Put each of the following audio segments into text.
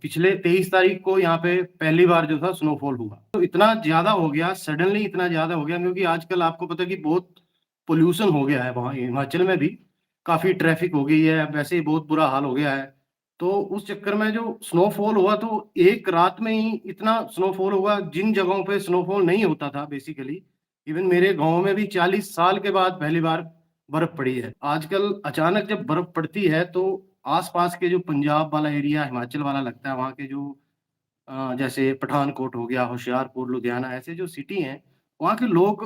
पिछले 23 तारीख को यहाँ पे पहली बार जो था स्नोफॉल हुआ। तो इतना ज़्यादा हो गया, सडनली इतना ज़्यादा हो गया क्योंकि आजकल आपको पता है कि बहुत पॉल्यूशन हो गया है वहाँ हिमाचल में भी, काफ़ी ट्रैफ़िक हो गई है, वैसे ही बहुत बुरा हाल हो गया है। तो उस चक्कर में जो स्नोफॉल हुआ तो एक रात में ही इतना स्नोफॉल हुआ, जिन जगहों पे स्नोफॉल नहीं होता था बेसिकली, इवन मेरे गाँव में भी 40 साल के बाद पहली बार बर्फ़ पड़ी है। आजकल अचानक जब बर्फ़ पड़ती है तो आस-पास के जो पंजाब वाला एरिया, हिमाचल वाला लगता है, वहाँ के जो जैसे पठानकोट हो गया, होशियारपुर, लुधियाना ऐसे जो सिटी हैं, वहाँ के लोग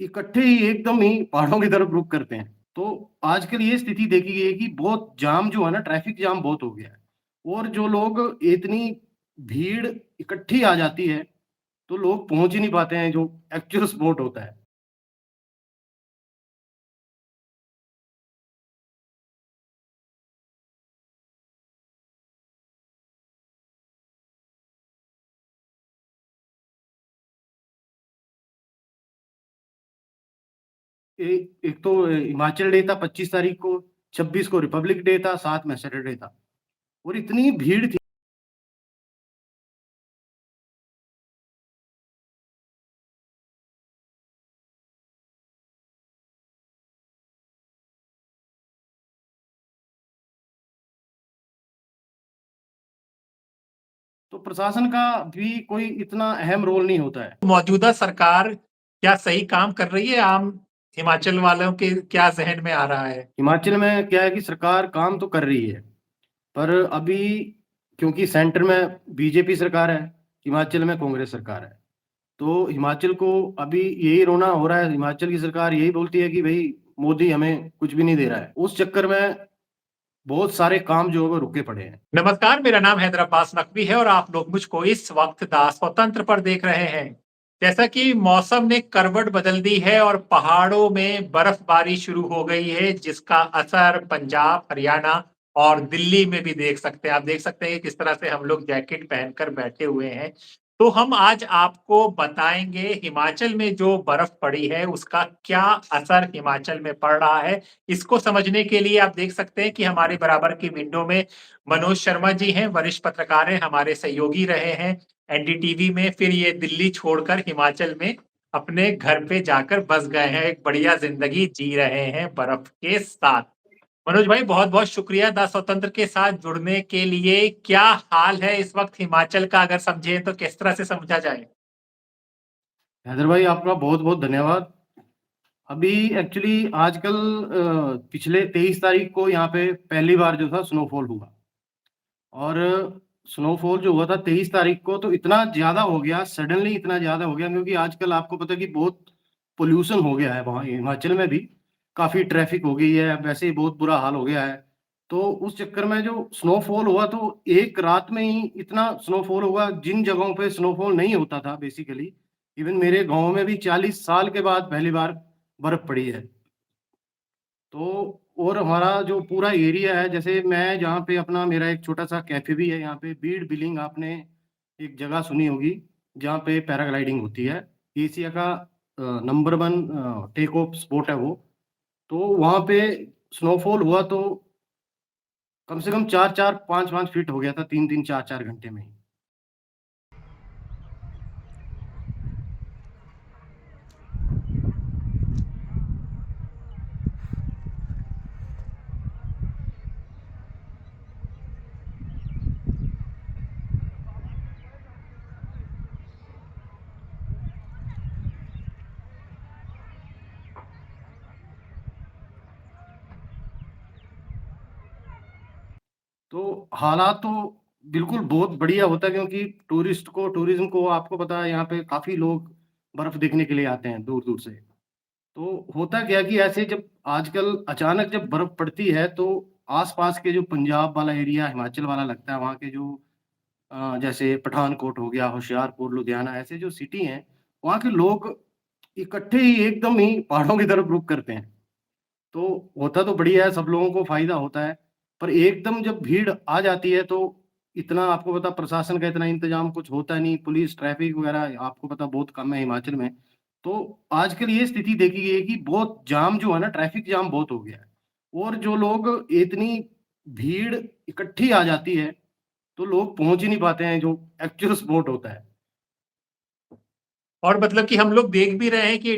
इकट्ठे ही एकदम ही पहाड़ों की तरफ रुख करते हैं। तो आजकल ये स्थिति देखी गई है कि बहुत जाम जो है ना, ट्रैफ़िक जाम बहुत हो गया है और जो लोग इतनी भीड़ इकट्ठी आ जाती है, तो लोग पहुँच ही नहीं पाते हैं जो एक्चुअल स्पॉट होता है। एक एक तो हिमाचल डे था 25 तारीख को, 26 को रिपब्लिक डे था, साथ में सैटरडे था और इतनी भीड़ थी। तो प्रशासन का भी कोई इतना अहम रोल नहीं होता है। मौजूदा सरकार क्या सही काम कर रही है? आम हिमाचल वालों के क्या ज़हन में आ रहा है? हिमाचल में क्या है कि सरकार काम तो कर रही है, पर अभी क्योंकि सेंटर में बीजेपी सरकार है, हिमाचल में कांग्रेस सरकार है। तो हिमाचल को अभी यही रोना हो रहा है, हिमाचल की सरकार यही बोलती है कि भई मोदी हमें कुछ भी नहीं दे रहा है। उस चक्कर में बहुत सारे काम जो है वो रुके पड़े हैं। नमस्कार, मेरा नाम हैदर अब्बास नकवी है और आप लोग मुझको इस वक्त द स्वतंत्र पर देख रहे हैं। जैसा कि मौसम ने करवट बदल दी है और पहाड़ों में बर्फबारी शुरू हो गई है, जिसका असर पंजाब, हरियाणा और दिल्ली में भी देख सकते हैं। आप देख सकते हैं कि किस तरह से हम लोग जैकेट पहनकर बैठे हुए हैं। तो हम आज आपको बताएंगे हिमाचल में जो बर्फ पड़ी है उसका क्या असर हिमाचल में पड़ रहा है। इसको समझने के लिए आप देख सकते हैं कि हमारे बराबर की विंडो में मनोज शर्मा जी हैं, वरिष्ठ पत्रकार हैं, हमारे सहयोगी रहे हैं एनडीटीवी में, फिर ये दिल्ली छोड़कर हिमाचल में अपने घर पे जाकर बस गए हैं, एक बढ़िया जिंदगी जी रहे हैं बर्फ के साथ। मनोज भाई, बहुत बहुत शुक्रिया द स्वतंत्र के साथ जुड़ने के लिए। क्या हाल है इस वक्त हिमाचल का, अगर समझे तो किस तरह से समझा जाए? हैदर भाई आपका बहुत-बहुत धन्यवाद। अभी एक्चुअली आजकल पिछले 23 तारीख को यहाँ पे पहली बार जो था स्नोफॉल हुआ और स्नोफॉल जो हुआ था 23 तारीख को तो इतना ज़्यादा हो गया, सडनली इतना ज़्यादा हो गया क्योंकि आजकल आपको पता है कि बहुत पॉल्यूशन हो गया है वहाँ हिमाचल में भी, काफ़ी ट्रैफ़िक हो गई है, वैसे ही बहुत बुरा हाल हो गया है। तो उस चक्कर में जो स्नोफॉल हुआ तो एक रात में ही इतना स्नोफॉल हुआ, जिन जगहों पे स्नोफॉल नहीं होता था बेसिकली, इवन मेरे गाँव में भी 40 साल के बाद पहली बार बर्फ़ पड़ी है। तो और हमारा जो पूरा एरिया है, जैसे मैं जहाँ पे अपना मेरा एक छोटा-सा कैफ़े भी है यहाँ पे, बीड़ बिलिंग आपने एक जगह सुनी होगी, जहाँ पे पैराग्लाइडिंग होती है। एशिया का नंबर 1 टेक ऑफ स्पॉट है वो। तो वहाँ पे स्नोफॉल हुआ तो कम से कम 4-4 5-5 फीट हो गया था 3-3 4-4 घंटे में ही। तो हालात तो बिल्कुल बहुत बढ़िया होता है क्योंकि टूरिज़्म को आपको पता है यहाँ पे काफ़ी लोग बर्फ़ देखने के लिए आते हैं दूर-दूर से। तो होता क्या है कि ऐसे जब आजकल अचानक जब बर्फ़ पड़ती है तो आस-पास के जो पंजाब वाला एरिया, हिमाचल वाला लगता है, वहाँ के जो जैसे पठानकोट हो गया, होशियारपुर, लुधियाना ऐसे जो सिटी हैं, वहाँ के लोग इकट्ठे ही एकदम ही पहाड़ों की तरफ रुख करते हैं। तो होता तो बढ़िया है, सब लोगों को फ़ायदा होता है, पर एकदम जब भीड़ आ जाती है तो इतना आपको पता प्रशासन का इतना इंतज़ाम कुछ होता नहीं, पुलिस, ट्रैफ़िक वग़ैरह आपको पता बहुत कम है हिमाचल में। तो आजकल ये स्थिति देखी गई है कि बहुत जाम जो है ना, ट्रैफ़िक जाम बहुत हो गया है और जो लोग इतनी भीड़ इकट्ठी आ जाती है, तो लोग पहुँच ही नहीं पाते हैं जो एक्चुअल स्पॉट होता है। और मतलब कि हम लोग देख भी रहे हैं कि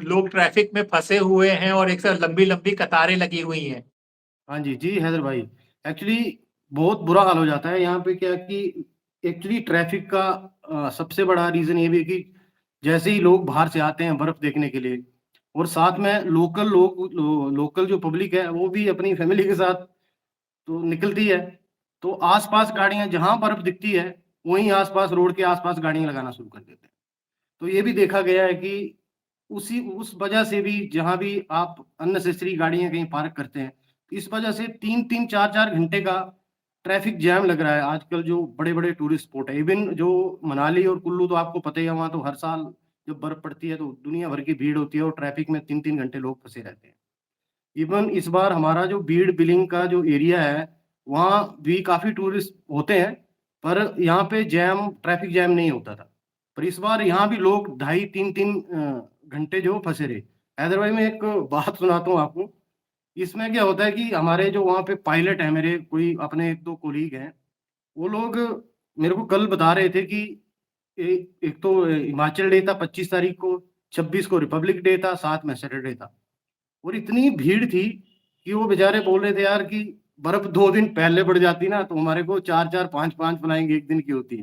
लोग ट्रैफिक में फंसे हुए हैं और एक साथ लंबी-लंबी कतारें लगी हुई हैं। हाँ जी, जी हैदर भाई। एक्चुअली बहुत बुरा हाल हो जाता है यहाँ पे क्या कि एक्चुअली ट्रैफ़िक का सबसे बड़ा रीज़न ये भी है कि जैसे ही लोग बाहर से आते हैं बर्फ़ देखने के लिए और साथ में लोकल जो पब्लिक है वो भी अपनी फ़ैमिली के साथ तो निकलती है। तो आस-पास गाड़ियाँ जहाँ बर्फ़ दिखती है, वहीं आस-पास रोड के आस-पास गाड़ियाँ लगाना शुरू कर देते हैं। तो ये भी देखा गया है कि उस वजह से भी जहाँ भी आप अननेसेसरी गाड़ियाँ कहीं पार्क करते हैं, इस वजह से 3-3 4-4 घंटे का ट्रैफ़िक जैम लग रहा है आजकल जो बड़े-बड़े टूरिस्ट स्पॉट है। इवन जो मनाली और कुल्लू तो आपको पता ही है, वहाँ तो हर साल जब बर्फ़ पड़ती है तो दुनिया भर की भीड़ होती है और ट्रैफ़िक में 3-3 घंटे लोग फँसे रहते हैं। इवन इस बार हमारा जो बीड़ बिलिंग का जो एरिया है, वहाँ भी काफ़ी टूरिस्ट होते हैं, पर यहाँ पे ट्रैफ़िक जैम नहीं होता था। पर इस बार यहाँ भी लोग ढाई 3-3 घंटे जो फँसे रहे। हैदर भाई मैं एक बात सुनाता हूँ आपको, इसमें क्या होता है कि हमारे जो वहाँ पे पायलट हैं, मेरे कोई अपने 1-2 कोलीग हैं, वो लोग मेरे को कल बता रहे थे कि ए एक तो हिमाचल डे था 25 तारीख को, 26 को रिपब्लिक डे था, साथ में सैटरडे था। और इतनी भीड़ थी कि वो बेचारे बोल रहे थे यार कि बर्फ 2 दिन पहले पड़ जाती ना तो हमारे को 4-4 5-5 फ्लाइंग 1 दिन की होती है।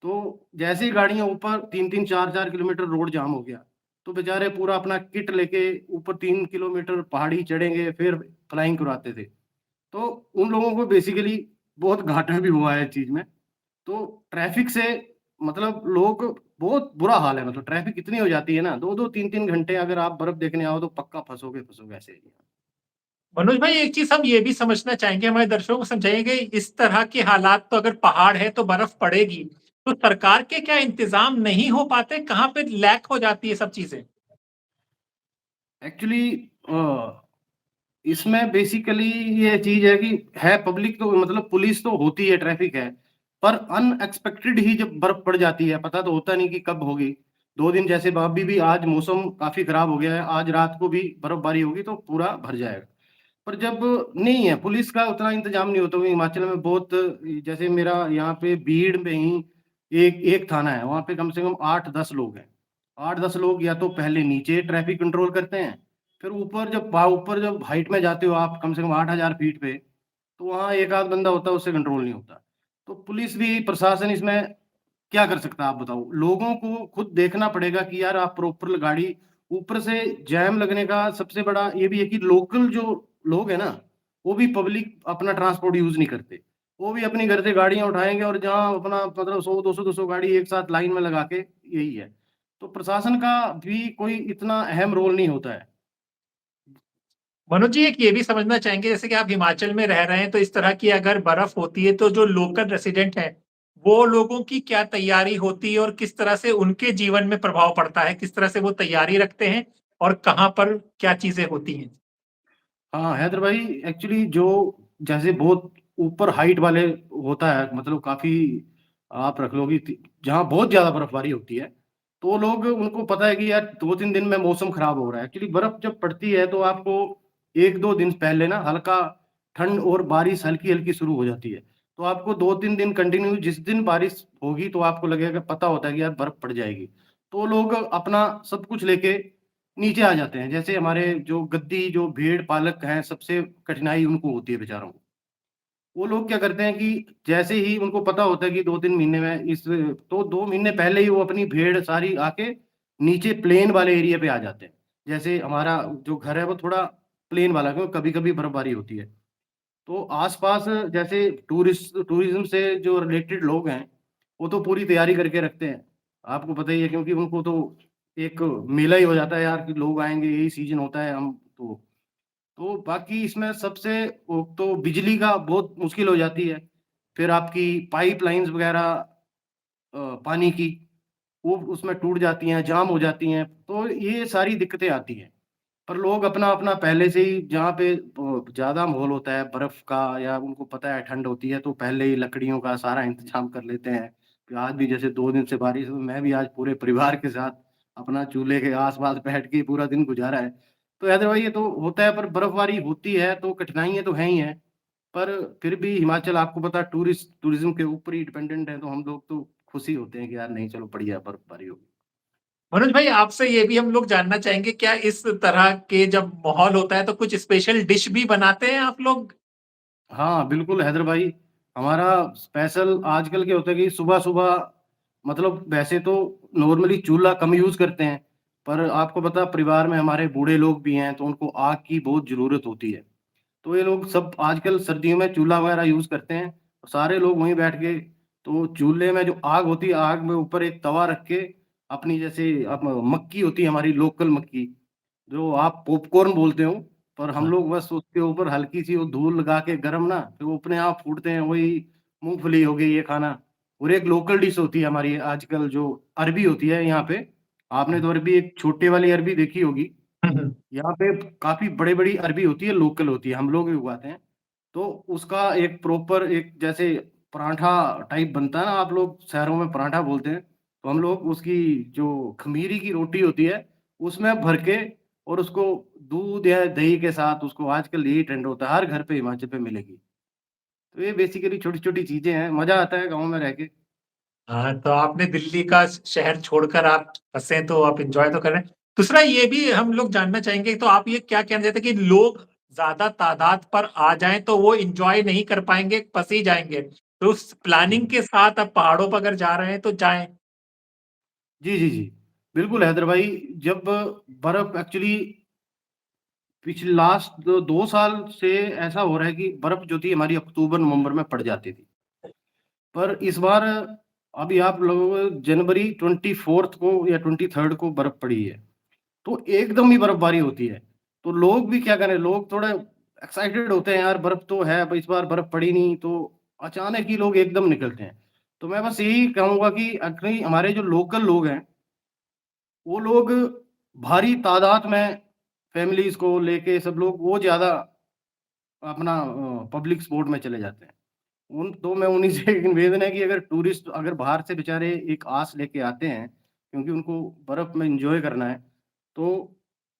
तो जैसे ही गाड़ियाँ ऊपर 3-3 4-4 किलोमीटर रोड जाम हो गया, तो बेचारे पूरा अपना किट लेके ऊपर 3 किलोमीटर पहाड़ी चढ़ेंगे फिर फ्लाइंग करवाते थे। तो उन लोगों को बेसिकली बहुत घाटा भी हुआ है इस चीज़ में। तो ट्रैफ़िक से मतलब लोग बहुत बुरा हाल है मतलब ट्रैफ़िक इतनी हो जाती है ना 2-2 3-3 घंटे अगर आप बर्फ देखने आओ तो पक्का फँसोगे ऐसे एरिया में। मनोज भाई एक चीज़ हम ये भी समझना चाहेंगे, हमारे दर्शकों को समझाइए कि इस तरह के हालात तो अगर पहाड़ है तो बर्फ पड़ेगी, तो सरकार के क्या इंतज़ाम नहीं हो पाते? कहाँ पे लैक हो जाती है सब चीज़ें? एक्चुअली इसमें बेसिकली ये चीज़ है कि है पब्लिक तो मतलब पुलिस तो होती है, ट्रैफ़िक है, पर अनएक्सपेक्टेड ही जब बर्फ़ पड़ जाती है, पता तो होता नहीं कि कब होगी। 2 दिन जैसे अभी भी आज मौसम काफ़ी ख़राब हो गया है, आज रात को भी बर्फ़बारी होगी तो पूरा भर जाएगा। पर जब नहीं है, पुलिस का उतना इंतज़ाम नहीं होता क्योंकि हिमाचल में बहुत जैसे मेरा यहाँ पे भीड़ में ही एक एक थाना है, वहाँ पे कम से कम 8-10 लोग हैं। 8-10 लोग या तो पहले नीचे ट्रैफ़िक कंट्रोल करते हैं, फिर ऊपर जब हाइट में जाते हो आप कम से कम 8000 फीट पे, तो वहाँ एक आध बंदा होता है, उससे कंट्रोल नहीं होता। तो पुलिस भी प्रशासन इसमें क्या कर सकता है आप बताओ? लोगों को खुद देखना पड़ेगा कि यार आप प्रॉपर गाड़ी ऊपर से जैम लगने का सबसे बड़ा ये भी है कि लोकल जो लोग हैं ना, वो भी पब्लिक अपना ट्रांसपोर्ट यूज़ नहीं करते। वो भी अपनी घर से गाड़ियाँ उठाएँगे और जहाँ अपना मतलब 100, 200 गाड़ी एक साथ लाइन में लगा के यही है। तो प्रशासन का भी कोई इतना अहम रोल नहीं होता है। मनोज जी एक ये भी समझना चाहेंगे जैसे कि आप हिमाचल में रह रहे हैं, तो इस तरह की अगर बर्फ होती है तो जो लोकल रेसिडेंट हैं, वो लोगों की क्या तैयारी होती है और किस तरह से उनके जीवन में प्रभाव पड़ता है? किस तरह से वो तैयारी रखते हैं और कहाँ पर क्या चीज़ें होती हैं? हाँ, हैदर भाई एक्चुअली जो जैसे बहुत ऊपर हाइट वाले होता है मतलब काफ़ी आप रख लो कि जहाँ बहुत ज़्यादा बर्फ़बारी होती है, तो लोग उनको पता है कि यार 2-3 दिन में मौसम ख़राब हो रहा है। एक्चुअली बर्फ़ जब पड़ती है तो आपको 1-2 दिन पहले ना हल्का ठंड और बारिश हल्की-हल्की शुरू हो जाती है। तो आपको 2-3 दिन कंटिन्यू जिस दिन बारिश होगी तो आपको लगेगा पता होता है कि यार बर्फ़ पड़ जाएगी। तो लोग अपना सब कुछ लेके नीचे आ जाते हैं। जैसे हमारे जो गद्दी जो भेड़-पालक हैं, सबसे कठिनाई उनको होती है बेचारों को। वो लोग क्या करते हैं कि जैसे ही उनको पता होता है कि 2-3 महीने में तो 2 महीने पहले ही वो अपनी भेड़ सारी आके नीचे प्लेन वाले एरिया पे आ जाते हैं। जैसे हमारा जो घर है वो थोड़ा प्लेन वाला क्योंकि कभी-कभी बर्फबारी होती है। तो आस-पास जैसे टूरिज़्म से जो रिलेटेड लोग हैं, वो तो पूरी तैयारी करके रखते हैं। आपको पता ही है क्योंकि उनको तो एक मेला ही हो जाता है यार कि लोग आएँगे, यही सीज़न होता है हम तो बाकी इसमें सबसे वो तो बिजली का बहुत मुश्किल हो जाती है। फिर आपकी पाइपलाइन्स वग़ैरह पानी की, वो उसमें टूट जाती हैं, जाम हो जाती हैं, तो ये सारी दिक्कतें आती हैं। पर लोग अपना-अपना पहले से ही जहाँ पे ज़्यादा माहौल होता है बर्फ़ का या उनको पता है ठंड होती है, तो पहले ही लकड़ियों का सारा इंतज़ाम कर लेते हैं। कि आज भी जैसे 2 दिन से बारिश हुई, मैं भी आज पूरे परिवार के साथ अपना चूल्हे के आस-पास बैठ के पूरा दिन गुज़ारा है। तो अदरवाइज़ ये तो होता है पर बर्फ़बारी होती है, तो कठिनाइयाँ तो हैं ही हैं। पर फिर भी हिमाचल आपको पता है टूरिज़्म के ऊपर ही डिपेंडेंट है, तो हम लोग तो खुश ही होते हैं कि यार नहीं चलो बढ़िया बर्फबारी होगी। मनोज भाई आपसे ये भी हम लोग जानना चाहेंगे क्या इस तरह के जब माहौल होता है तो कुछ स्पेशल डिश भी बनाते हैं आप लोग? हाँ, बिल्कुल हैदर भाई, हमारा स्पेशल आजकल क्या होता है कि सुबह-सुबह मतलब वैसे तो नॉर्मली चूल्हा कम यूज़ करते हैं, पर आपको पता है परिवार में हमारे बूढ़े लोग भी हैं, तो उनको आग की बहुत ज़रूरत होती है। तो ये लोग सब आजकल सर्दियों में चूल्हा वगैरह यूज़ करते हैं, सारे लोग वहीं बैठ के तो चूल्हे में जो आग होती है, आग में ऊपर एक तवा रख के अपनी जैसे मक्की होती है हमारी लोकल मक्की, जो आप पॉपकॉर्न बोलते हो, पर हम हाँ। लोग बस उसके ऊपर हल्की-सी वो धूल लगा के गरम ना, फिर वो अपने आप फूटते हैं, वही मूँगफली हो गई ये खाना। और एक लोकल डिश होती है हमारी आजकल जो अरबी होती है यहाँ पे, आपने तो अरबी एक छोटे वाली अरबी देखी होगी, हुँ, हुँ। यहाँ पे काफ़ी बड़ी-बड़ी अरबी होती है, लोकल होती है, हम लोग भी उगाते हैं। तो उसका एक प्रॉपर एक जैसे पराठा टाइप बनता है ना, आप लोग शहरों में पराठा बोलते हैं, तो हम लोग उसकी जो खमीरी की रोटी होती है, उसमें भर के और उसको दूध या दही के साथ उसको आजकल यही ट्रेंड होता है, हर घर पे हिमाचल पे मिलेगी। तो ये बेसिकली छोटी-छोटी चीज़ें हैं, मज़ा आता है गाँव में रह के। हाँ, तो आपने दिल्ली का शहर छोड़कर आप बसे तो आप एन्जॉय तो कर रहे हैं। दूसरा ये भी हम लोग जानना चाहेंगे तो आप ये क्या कहना चाहते हैं कि लोग ज़्यादा तादाद पर आ जाएँ तो वो एन्जॉय नहीं कर पाएँगे, फँस ही जाएँगे। तो उस जी। प्लानिंग के साथ आप पहाड़ों पर अगर जा रहे हैं तो जाएँ। जी, जी, जी। बिल्कुल हैदर भाई, जब बर्फ़ एक्चुअली पिछले लास्ट द 2 साल से ऐसा हो रहा है कि बर्फ़ जो थी हमारी अक्टूबर-नवंबर में पड़ जाती थी। पर इस बार अभी आप लोगों को जनवरी 24th को या 23rd को बर्फ़ पड़ी है। तो एकदम ही बर्फ़बारी होती है। तो लोग भी क्या करें, लोग थोड़े एक्साइटेड होते हैं यार बर्फ़ तो है, अब इस बार बर्फ़ पड़ी नहीं, तो अचानक ही लोग एकदम निकलते हैं। तो मैं बस यही कहूँगा कि एक्चुअली हमारे जो लोकल लोग हैं, वो लोग भारी तादाद में फैमिलीज़ को लेके सब लोग वो ज़्यादा अपना पब्लिक स्पॉट में चले जाते हैं। उन तो मैं उन्हीं से निवेदन है कि अगर टूरिस्ट अगर बाहर से बेचारे एक आस लेके आते हैं, क्योंकि उनको बर्फ़ में एन्जॉय करना है, तो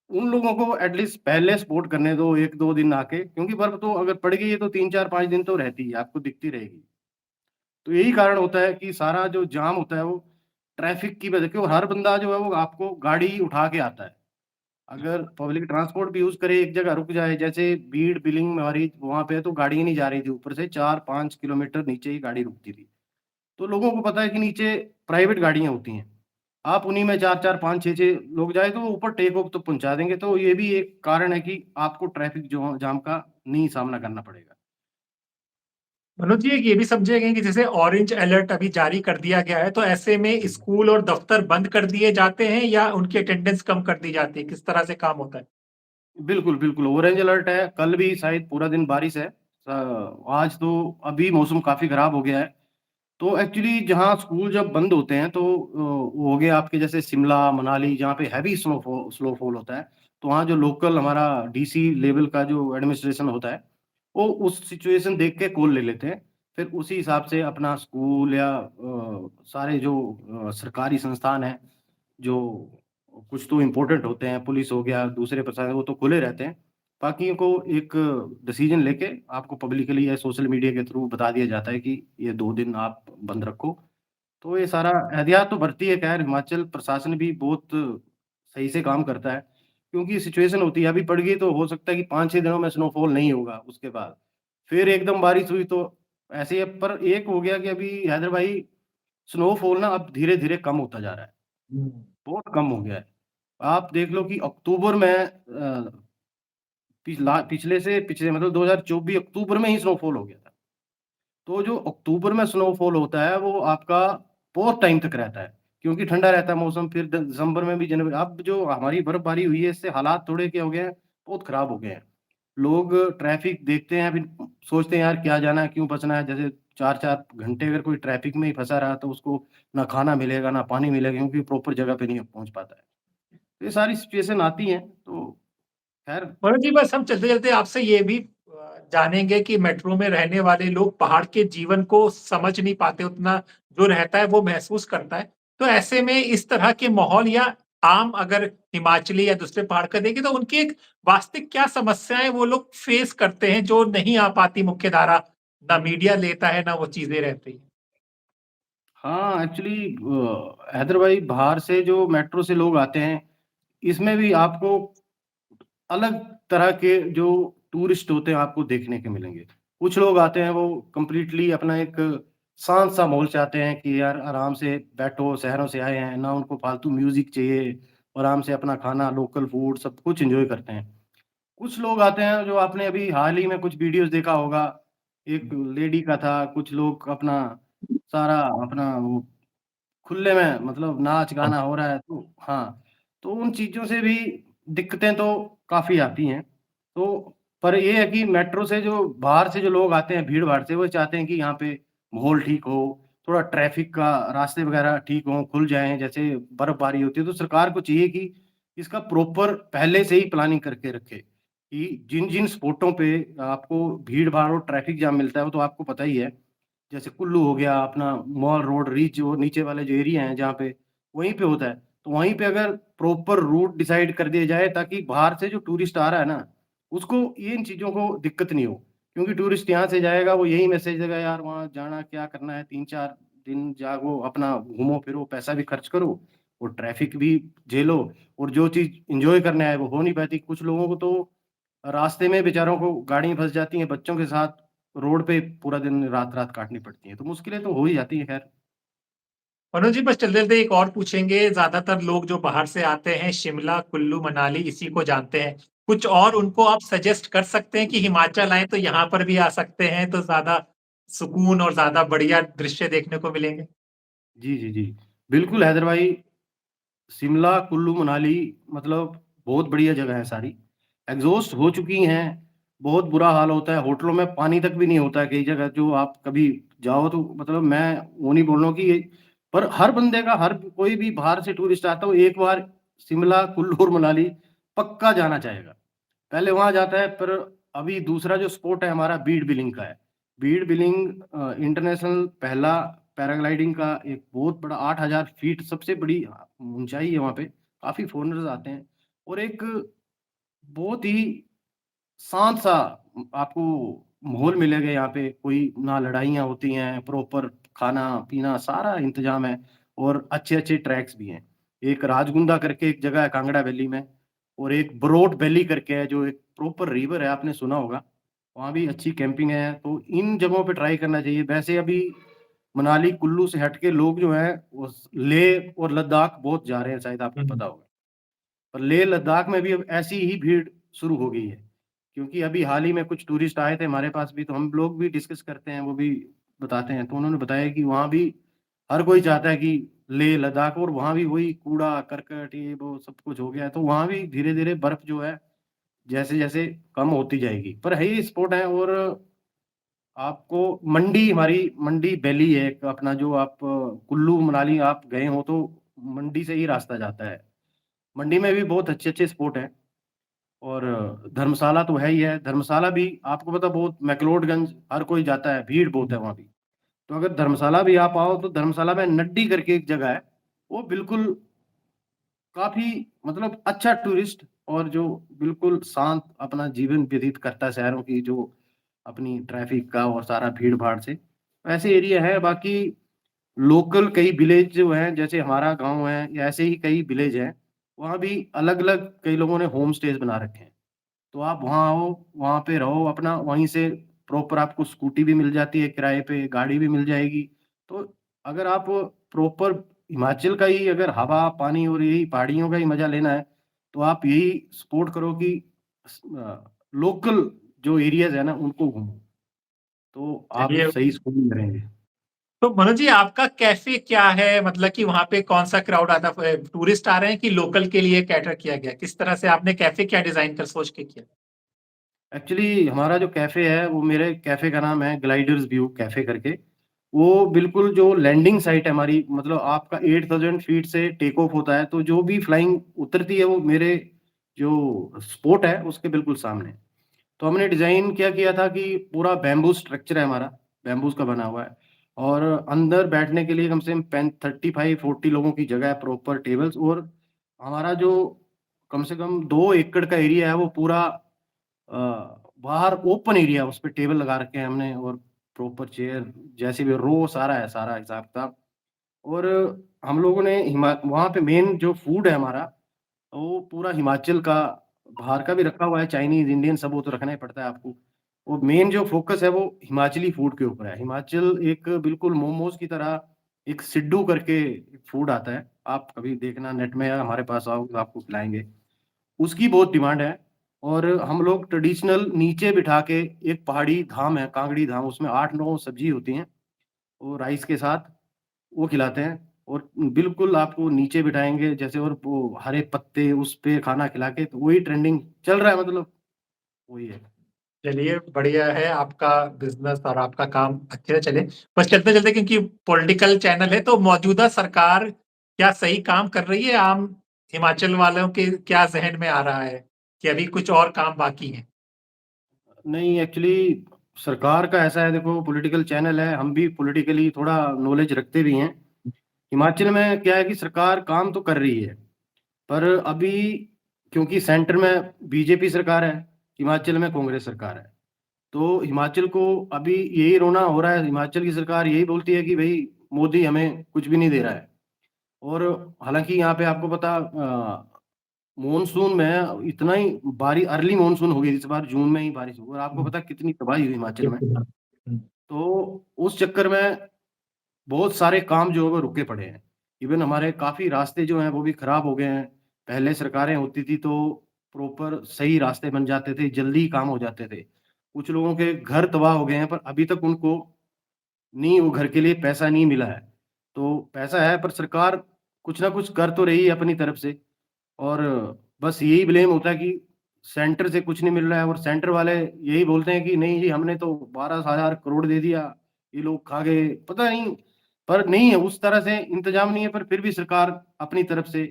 उन लोगों को एटलीस्ट पहले स्पॉट करने दो 1-2 दिन आके, क्योंकि बर्फ़ तो अगर पड़ गई है तो 3, 4, 5 दिन तो रहती है, आपको दिखती रहेगी। तो यही कारण होता है कि सारा जो जाम होता है वो ट्रैफ़िक की वजह क्यों हर बंदा जो है वो आपको गाड़ी उठा के आता है। अगर पब्लिक ट्रांसपोर्ट भी यूज़ करे, एक जगह रुक जाए, जैसे बीड़ बिलिंग हमारी वहाँ पे तो गाड़ी ही नहीं जा रही थी, ऊपर से 4-5 किलोमीटर नीचे ही गाड़ी रुकती थी। तो लोगों को पता है कि नीचे प्राइवेट गाड़ियाँ होती हैं। आप उन्हीं में 4-4, 5-6-6 लोग जाए तो वो ऊपर टेक ऑफ तो पहुँचा देंगे, तो ये भी एक कारण है कि आपको ट्रैफिक जो जाम का नहीं सामना करना पड़ेगा। मनोज जी एक ये भी समझेंगे कि जैसे ऑरेंज अलर्ट अभी जारी कर दिया गया है, तो ऐसे में जी। स्कूल और दफ्तर बंद कर दिए जाते हैं या उनकी अटेंडेंस कम कर दी जाती है? किस तरह से काम होता है? बिल्कुल, बिल्कुल, ऑरेंज अलर्ट है, कल भी शायद पूरा दिन बारिश है। आज तो अभी मौसम काफ़ी खराब हो गया है। तो एक्चुअली जहाँ स्कूल जब बंद होते हैं तो वो हो गया आपके जैसे शिमला, मनाली जहाँ पे हैवी स्नोफॉल होता है, तो वहाँ जो लोकल हमारा डीसी लेवल का जो एडमिनिस्ट्रेशन होता है, वो उस सिचुएशन देख के कॉल ले लेते हैं। फिर उसी हिसाब से अपना स्कूल या सारे जो सरकारी संस्थान हैं, जो कुछ तो इम्पोर्टेंट होते हैं, पुलिस हो गया, दूसरे प्रशासन वो तो खुले रहते हैं। बाकियों को एक डिसीजन लेके आपको पब्लिकली या सोशल मीडिया के थ्रू बता दिया जाता है कि ये 2 दिन आप बंद रखो। तो ये सारा एहतियात तो बरती है खैर हिमाचल प्रशासन भी बहुत सही से काम करता है, क्योंकि सिचुएशन होती है अभी पड़ गई तो हो सकता है कि 5-6 दिनों में स्नोफॉल नहीं होगा उसके बाद। फिर एकदम बारिश हुई तो ऐसे ही है पर एक हो गया कि अभी हैदर भाई स्नोफॉल ना अब धीरे-धीरे कम होता जा रहा है, हुँ। बहुत कम हो गया है। आप देख लो कि अक्टूबर में पिछले से पिछले मतलब 2024 अक्टूबर में ही स्नोफॉल हो गया था। तो जो अक्टूबर में स्नोफॉल होता है वो आपका बहुत टाइम तक रहता है, क्योंकि ठंडा रहता है मौसम फिर द दिसंबर में भी जनवरी अब जो हमारी बर्फबारी हुई है इससे हालात थोड़े क्या हो गए हैं, बहुत खराब हो गए हैं। लोग ट्रैफिक देखते हैं फिर सोचते हैं यार क्या जाना है, क्यों बचना है? जैसे 4-4 घंटे अगर कोई ट्रैफिक में ही फँसा रहा तो उसको ना खाना मिलेगा, ना पानी मिलेगा क्योंकि प्रॉपर जगह पे नहीं पहुँच पाता है। तो ये सारी सिचुएशन आती हैं तो खैर मनोज जी बस हम चलते-चलते आपसे ये भी जानेंगे कि मेट्रो में रहने वाले लोग पहाड़ के जीवन को समझ नहीं पाते उतना जो रहता है वो महसूस करता है। तो ऐसे में इस तरह के माहौल या आम अगर हिमाचली या दूसरे पहाड़ का देखें तो उनकी एक वास्तविक क्या समस्याएँ वो लोग फेस करते हैं जो नहीं आ पाती मुख्य धारा, ना मीडिया लेता है, ना वो चीज़ें रहती हैं? हाँ, एक्चुअली हैदर भाई बाहर से जो मेट्रो से लोग आते हैं, इसमें भी आपको अलग तरह के जो टूरिस्ट होते हैं आपको देखने के मिलेंगे। कुछ लोग आते हैं वो कंप्लीटली अपना एक शांत-सा माहौल चाहते हैं कि यार आराम से बैठो, शहरों से आए हैं, ना उनको फालतू म्यूज़िक चाहिए, आराम से अपना खाना, लोकल फूड सब कुछ एन्जॉय करते हैं। कुछ लोग आते हैं जो आपने अभी हाल ही में कुछ वीडियोज़ देखा होगा, एक लेडी का था, कुछ लोग अपना सारा अपना वो खुले में मतलब नाच-गाना हो रहा है तो हाँ, तो उन चीज़ों से भी दिक्कतें तो काफ़ी आती हैं। तो पर ये है कि मेट्रो से जो बाहर से जो लोग आते हैं भीड़-भाड़ से, वो चाहते हैं कि यहाँ पे माहौल ठीक हो, थोड़ा ट्रैफ़िक का रास्ते वग़ैरह ठीक हों, खुल जाएँ, जैसे बर्फ़बारी होती है तो सरकार को चाहिए कि इसका प्रॉपर पहले से ही प्लानिंग करके रखे, कि जिन-जिन स्पॉटों पे आपको भीड़-भाड़ और ट्रैफ़िक जाम मिलता है, वो तो आपको पता ही है। जैसे कुल्लू हो गया, अपना मॉल रोड, रिच जो नीचे वाले जो एरिया हैं जहाँ पे, वहीं पे होता है। तो वहीं पे अगर प्रॉपर रूट डिसाइड कर दिया जाए ताकि बाहर से जो टूरिस्ट आ रहा है ना, उसको इन चीज़ों को दिक्कत नहीं हो। क्योंकि टूरिस्ट यहाँ से जाएगा वो यही मैसेज देगा यार वहाँ जाना क्या करना है 3-4 दिन जाओ, अपना घूमो-फिरो, पैसा भी खर्च करो और ट्रैफिक भी झेलो और जो चीज़ एन्जॉय करने आए वो हो नहीं पाती। कुछ लोगों को तो रास्ते में बेचारों को गाड़ियाँ फँस जाती हैं, बच्चों के साथ रोड पे पूरा दिन रात-रात काटनी पड़ती हैं, तो मुश्किलें तो हो ही जाती हैं खैर। मनोज जी बस चलते-चलते एक और पूछेंगे, ज़्यादातर लोग जो बाहर से आते हैं शिमला, कुल्लू, मनाली इसी को जानते हैं। कुछ और उनको आप सजेस्ट कर सकते हैं कि हिमाचल आएँ तो यहाँ पर भी आ सकते हैं तो ज़्यादा सुकून और ज़्यादा बढ़िया दृश्य देखने को मिलेंगे? जी, जी, जी। बिल्कुल हैदर भाई, शिमला, कुल्लू, मनाली मतलब बहुत बढ़िया जगह है सारी। एग्ज़ॉस्ट हो चुकी हैं, बहुत बुरा हाल होता है, होटलों में पानी तक भी नहीं होता है कई जगह जो आप कभी जाओ तो मतलब मैं वो नहीं बोल रहा हूँ कि ये पर हर बंदे का हर कोई भी बाहर से टूरिस्ट आता है, वो एक बार शिमला, कुल्लू और मनाली पक्का जाना चाहेगा। पहले वहाँ जाता है पर अभी दूसरा जो स्पॉट है हमारा बीड़ बिलिंग का है। बीड़ बिलिंग इंटरनेशनल पहला पैराग्लाइडिंग का एक बहुत बड़ा 8000 फीट सबसे बड़ी ऊँचाई है वहाँ पे, काफ़ी फ़ॉरेनर्स आते हैं और एक बहुत ही शांत-सा आपको माहौल मिलेगा यहाँ पे, कोई ना लड़ाइयाँ होती हैं, प्रॉपर खाना-पीना सारा इंतज़ाम है और अच्छे-अच्छे ट्रैक्स भी हैं। एक राजगुंडा करके एक जगह है कांगड़ा वैली में और एक बरोट वैली करके है जो एक प्रॉपर रिवर है, आपने सुना होगा। वहाँ भी अच्छी कैंपिंग है, तो इन जगहों पे ट्राई करना चाहिए। वैसे अभी मनाली, कुल्लू से हट के लोग जो हैं वो लेह और लद्दाख बहुत जा रहे हैं, शायद आपको हुँ। पता होगा। पर लेह लद्दाख में भी अब ऐसी ही भीड़ शुरू हो गई है। क्योंकि अभी हाल ही में कुछ टूरिस्ट आए थे हमारे पास भी, तो हम लोग भी डिस्कस करते हैं, वो भी बताते हैं। तो उन्होंने बताया कि वहाँ भी हर कोई चाहता है कि लेह लद्दाख और वहाँ भी वही कूड़ा-करकट ये वो सब कुछ हो गया है। तो वहाँ भी धीरे-धीरे बर्फ जो है, जैसे-जैसे कम होती जाएगी। पर है ही स्पॉट है और आपको हमारी मंडी वैली है एक अपना जो आप कुल्लू, मनाली आप गए हो तो मंडी से ही रास्ता जाता है। मंडी में भी बहुत अच्छे-अच्छे स्पॉट हैं और धर्मशाला तो है ही है। धर्मशाला भी आपको पता बहुत मैक्लोडगंज हर कोई जाता है, भीड़ बहुत है वहाँ भी। तो अगर धर्मशाला भी आप आओ तो धर्मशाला में नड्डी करके एक जगह है, वो बिल्कुल काफ़ी मतलब अच्छा टूरिस्ट और जो बिल्कुल शांत अपना जीवन व्यतीत करता है शहरों की जो अपनी ट्रैफ़िक का और सारा भीड़-भाड़ से, ऐसे एरिया है। बाकी लोकल कई विलेज जो हैं, जैसे हमारा गाँव है, या ऐसे ही कई विलेज हैं, वहाँ भी अलग-अलग कई लोगों ने होम स्टेज़ बना रखे हैं। तो आप वहाँ आओ, वहाँ पे रहो अपना, वहीं से प्रॉपर आपको स्कूटी भी मिल जाती है किराए पे, गाड़ी भी मिल जाएगी। तो अगर आप प्रॉपर हिमाचल का ही अगर हवा, पानी और यही पहाड़ियों का ही मज़ा लेना है, तो आप यही सपोर्ट करो कि लोकल जो एरियाज़ है ना, उनको घूमो, तो आप चलिए सही स्कूल में रहेंगे। तो मनोज जी आपका कैफ़े क्या है? मतलब कि वहाँ पे कौन-सा क्राउड आता है? टूरिस्ट आ रहे हैं कि लोकल के लिए कैटर किया गया है? किस तरह से आपने कैफ़े क्या डिज़ाइन कर सोच के किया? एक्चुअली हमारा जो कैफ़े है, वो मेरे कैफ़े का नाम है ग्लाइडर्स व्यू कैफ़े करके। वो बिल्कुल जो लैंडिंग साइट है हमारी मतलब आपका 8000 फीट से टेक ऑफ होता है, तो जो भी फ्लाइंग उतरती है वो मेरे जो स्पॉट है उसके बिल्कुल सामने। तो हमने डिज़ाइन क्या किया था कि पूरा बैम्बू स्ट्रक्चर है हमारा, बैम्बूज़ का बना हुआ है और अंदर बैठने के लिए कम से कम 35-40 लोगों की जगह है, प्रॉपर टेबल्स और हमारा जो कम से कम 2 एकड़ का एरिया है वो पूरा अ, बाहर ओपन एरिया है, उस पे टेबल लगा रखे हैं हमने और प्रॉपर चेयर जैसे भी रो सारा है, सारा हिसाब-किताब। और हम लोगों ने हिमा वहाँ पे मेन जो फूड है हमारा, वो पूरा हिमाचल का, बाहर का भी रखा हुआ है, चाइनीज़, इंडियन सब वो तो रखना ही पड़ता है आपको। वो मेन जो फ़ोकस है वो हिमाचली फूड के ऊपर है। हिमाचल एक बिल्कुल मोमोज़ की तरह एक सिड्डू करके फूड आता है, आप कभी देखना नेट में या हमारे पास आओ तो आपको खिलाएँगे। उसकी बहुत डिमांड है और हम लोग ट्रेडिशनल नीचे बिठा के एक पहाड़ी धाम है, कांगड़ी धाम, उसमें 8-9 सब्ज़ी होती हैं, वो राइस के साथ वो खिलाते हैं और बिल्कुल आपको नीचे बिठाएँगे जैसे और वो हरे पत्ते उस पे खाना खिला के तो वही ट्रेंडिंग चल रहा है मतलब वही है। चलिए, बढ़िया है आपका बिज़नेस और आपका काम अच्छे से चले। बस चलते-चलते क्योंकि पॉलिटिकल चैनल है तो मौजूदा सरकार क्या सही काम कर रही है? आम हिमाचल वालों के क्या ज़हन में आ रहा है कि अभी कुछ और काम बाकी है? नहीं एक्चुअली सरकार का ऐसा है देखो पॉलिटिकल चैनल है, हम भी पॉलिटिकली थोड़ा नॉलेज रखते भी हैं। हिमाचल में क्या है कि सरकार काम तो कर रही है, पर अभी क्योंकि सेंटर में बीजेपी सरकार है, हिमाचल में कांग्रेस सरकार है। तो हिमाचल को अभी यही रोना हो रहा है, हिमाचल की सरकार यही बोलती है कि भई मोदी हमें कुछ भी नहीं दे रहा है। और हालाँकि यहाँ पे आपको पता मानसून में इतना ही अर्ली मानसून हो गई इस बार जून में ही बारिश हुई और आपको हुँ, पता है कितनी तबाही हुई हिमाचल में। बिल्कुल, हाँ। हुँ, तो उस चक्कर में बहुत सारे काम जो है वो रुके पड़े हैं। इवन हमारे काफ़ी रास्ते जो हैं वो भी खराब हो गए हैं। पहले सरकारें होती थी तो प्रॉपर सही रास्ते बन जाते थे, जल्दी काम हो जाते थे। कुछ लोगों के घर तबाह हो गए हैं पर अभी तक उनको नहीं वो घर के लिए पैसा नहीं मिला है। तो पैसा है पर सरकार कुछ न कुछ कर तो रही है अपनी तरफ से और बस यही ब्लेम होता है कि सेंटर से कुछ नहीं मिल रहा है और सेंटर वाले यही बोलते हैं कि नहीं जी हमने तो 12,000 करोड़ दे दिया, ये लोग खा गए, पता नहीं पर नहीं है उस तरह से इंतज़ाम नहीं है पर फिर भी सरकार अपनी तरफ से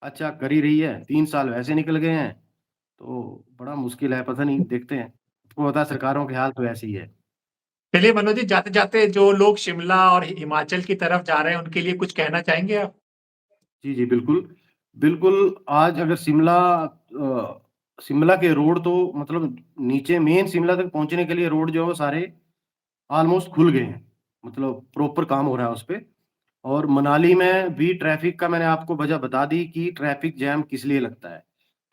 अच्छा कर ही रही है, 3 साल वैसे निकल गए हैं, तो बड़ा मुश्किल है, पता नहीं देखते हैं। आपको पता है सरकारों के हाल तो ऐसे ही है। चलिए मनोज जी, जाते-जाते जो लोग शिमला और हिमाचल की तरफ जा रहे हैं, उनके लिए कुछ कहना चाहेंगे आप? जी, जी, बिल्कुल। बिल्कुल, आज अगर शिमला के रोड तो मतलब नीचे मेन शिमला तक पहुँचने के लिए रोड जो है वो सारे ऑलमोस्ट खुल गए हैं। मतलब प्रॉपर काम हो रहा है उसपे और मनाली में भी ट्रैफ़िक का मैंने आपको वजह बता दी कि ट्रैफ़िक जैम किस लिए लगता है।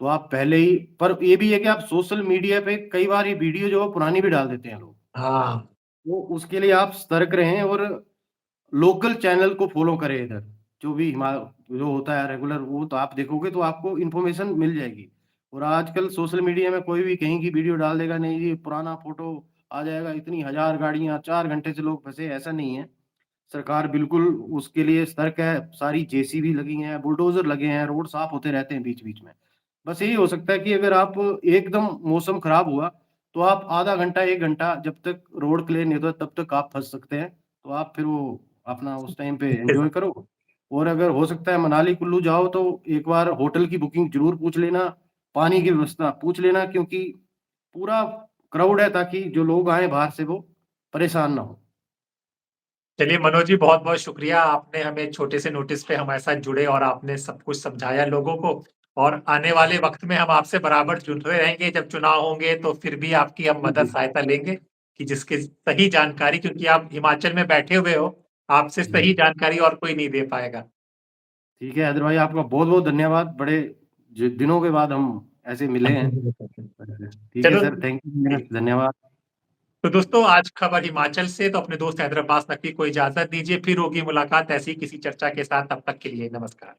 तो आप पहले ही पर ये भी है कि आप सोशल मीडिया पे कई बार ये वीडियो जो है पुरानी भी डाल देते हैं लोग। हाँ, तो उसके लिए आप सतर्क रहें और लोकल चैनल को फ़ॉलो करें इधर, जो भी जो होता है रेगुलर वो तो आप देखोगे तो आपको इन्फॉर्मेशन मिल जाएगी। और आजकल सोशल मीडिया में कोई भी कहीं की वीडियो डाल देगा, नहीं जी पुराना फ़ोटो आ जाएगा, इतनी हज़ार गाड़ियाँ 4 घंटे से लोग फँसे, ऐसा नहीं है। सरकार बिल्कुल उसके लिए सतर्क है, सारी जेसीबी लगी हैं, बुलडोज़र लगे हैं, रोड साफ़ होते रहते हैं बीच-बीच में। बस यही हो सकता है कि अगर आप एकदम मौसम खराब हुआ, तो आप आधा घंटा, 1 घंटा जब तक रोड क्लियर नहीं होता तब तक आप फँस सकते हैं। तो आप फिर वो अपना उस टाइम पे एन्जॉय करो और अगर हो सकता है मनाली कुल्लू जाओ तो एक बार होटल की बुकिंग ज़रूर पूछ लेना, पानी की व्यवस्था पूछ लेना क्योंकि पूरा क्राउड है ताकि जो लोग आएँ बाहर से वो परेशान ना हों। चलिए मनोज जी, बहुत-बहुत शुक्रिया। आपने हमें छोटे से नोटिस पे हमारे साथ जुड़े और आपने सब कुछ समझाया लोगों को और आने वाले वक़्त में हम आपसे बराबर जुड़े रहेंगे। जब चुनाव होंगे तो फिर भी आपकी हम जी, मदद जी। सहायता लेंगे कि जिसकी सही जानकारी क्योंकि आप हिमाचल में बैठे हुए हो, आपसे जी। सही जानकारी और कोई नहीं दे पाएगा। ठीक है, हैदर भाई आपका बहुत-बहुत धन्यवाद। बड़े दिनों के बाद हम ऐसे मिले हैं। ठीक है चलो सर, थैंक यू जी। धन्यवाद। तो दोस्तों आज खबर हिमाचल से तो अपने दोस्त हैदर अब्बास नकवी को इजाज़त दीजिए। फिर होगी मुलाकात ऐसी किसी चर्चा के साथ, तब तक के लिए नमस्कार।